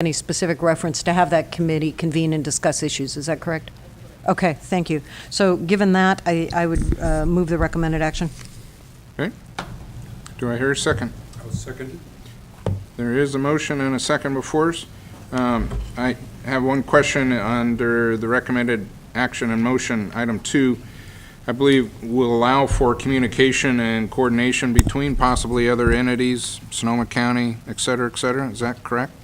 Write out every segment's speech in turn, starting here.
any specific reference to have that committee convene and discuss issues. Is that correct? Okay, thank you. So given that, I would move the recommended action. Okay. Do I hear a second? I'll second it. There is a motion and a second before us. I have one question under the recommended action and motion, item 2. I believe will allow for communication and coordination between possibly other entities, Sonoma County, et cetera, et cetera. Is that correct?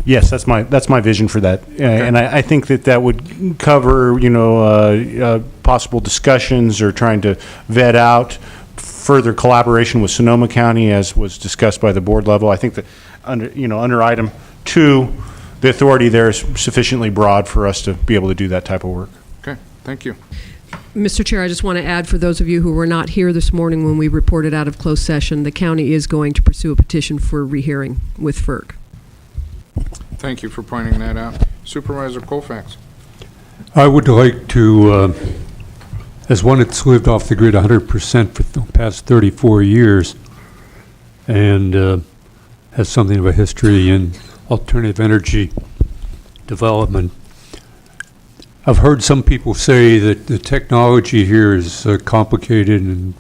Yes, that's my vision for that, and I think that would cover, possible discussions or trying to vet out further collaboration with Sonoma County, as was discussed by the board level. I think that under item 2, the authority there is sufficiently broad for us to be able to do that type of work. Okay, thank you. Mr. Chair, I just want to add, for those of you who were not here this morning when we reported out of closed session, the county is going to pursue a petition for rehearing with FERC. Thank you for pointing that out. Supervisor Colfax. I would like to, as one that's lived off the grid 100% for the past 34 years and has something of a history in alternative energy development, I've heard some people say that the technology here is complicated and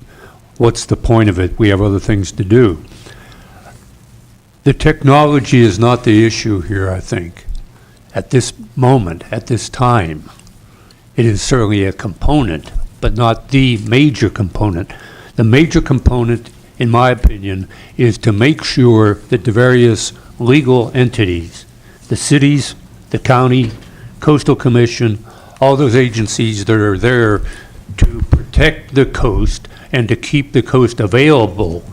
what's the point of it? We have other things to do. The technology is not the issue here, I think. At this moment, at this time, it is certainly a component, but not the major component. The major component, in my opinion, is to make sure that the various legal entities, the cities, the county, Coastal Commission, all those agencies that are there to protect the coast and to keep the coast available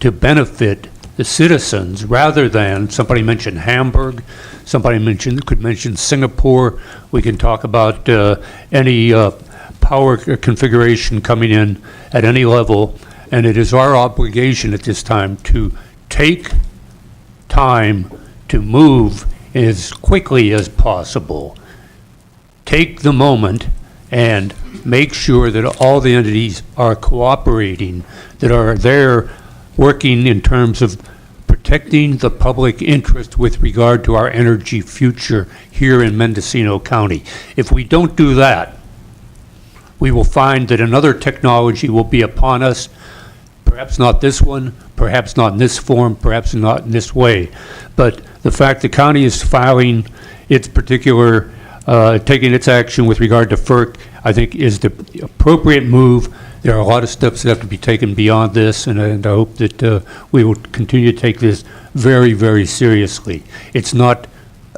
to benefit the citizens, rather than, somebody mentioned Hamburg, somebody could mention Singapore. We can talk about any power configuration coming in at any level, and it is our obligation at this time to take time to move as quickly as possible. Take the moment and make sure that all the entities are cooperating, that are there working in terms of protecting the public interest with regard to our energy future here in Mendocino County. If we don't do that, we will find that another technology will be upon us, perhaps not this one, perhaps not in this form, perhaps not in this way. But the fact the county is filing its particular, taking its action with regard to FERC, I think is the appropriate move. There are a lot of steps that have to be taken beyond this, and I hope that we will continue to take this very, very seriously. It's not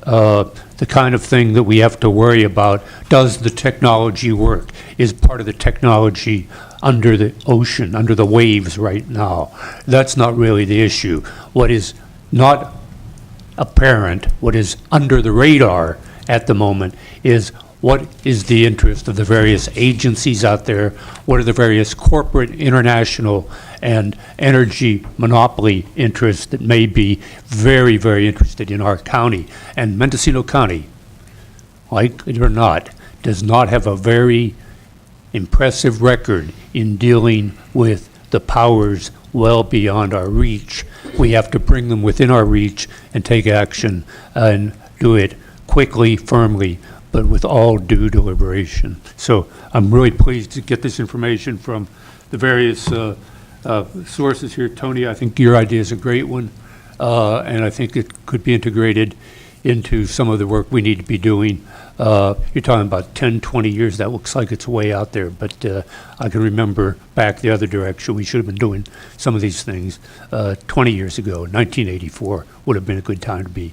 the kind of thing that we have to worry about. Does the technology work? Is part of the technology under the ocean, under the waves right now? That's not really the issue. What is not apparent, what is under the radar at the moment, is what is the interest of the various agencies out there? What are the various corporate, international, and energy monopoly interests that may be very, very interested in our county? And Mendocino County, like it or not, does not have a very impressive record in dealing with the powers well beyond our reach. We have to bring them within our reach and take action and do it quickly, firmly, but with all due deliberation. So I'm really pleased to get this information from the various sources here. Tony, I think your idea is a great one, and I think it could be integrated into some of the work we need to be doing. You're talking about 10, 20 years. That looks like it's way out there, but I can remember back the other direction. We should have been doing some of these things 20 years ago. 1984 would have been a good time to be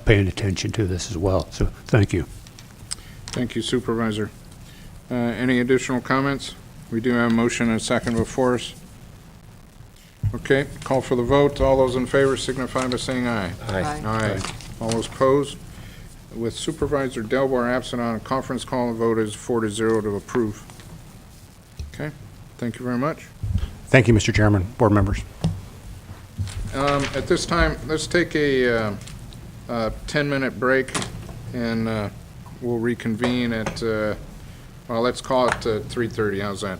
paying attention to this as well. So thank you. Thank you, Supervisor. Any additional comments? We do have a motion and a second before us. Okay, call for the vote. All those in favor signify by saying aye. Aye. Aye. All those opposed? With Supervisor Delbar absent on a conference call, the vote is 4-0 to approve. Okay, thank you very much. Thank you, Mr. Chairman, board members. At this time, let's take a 10-minute break, and we'll reconvene at, well, let's call it 3:30. How's that?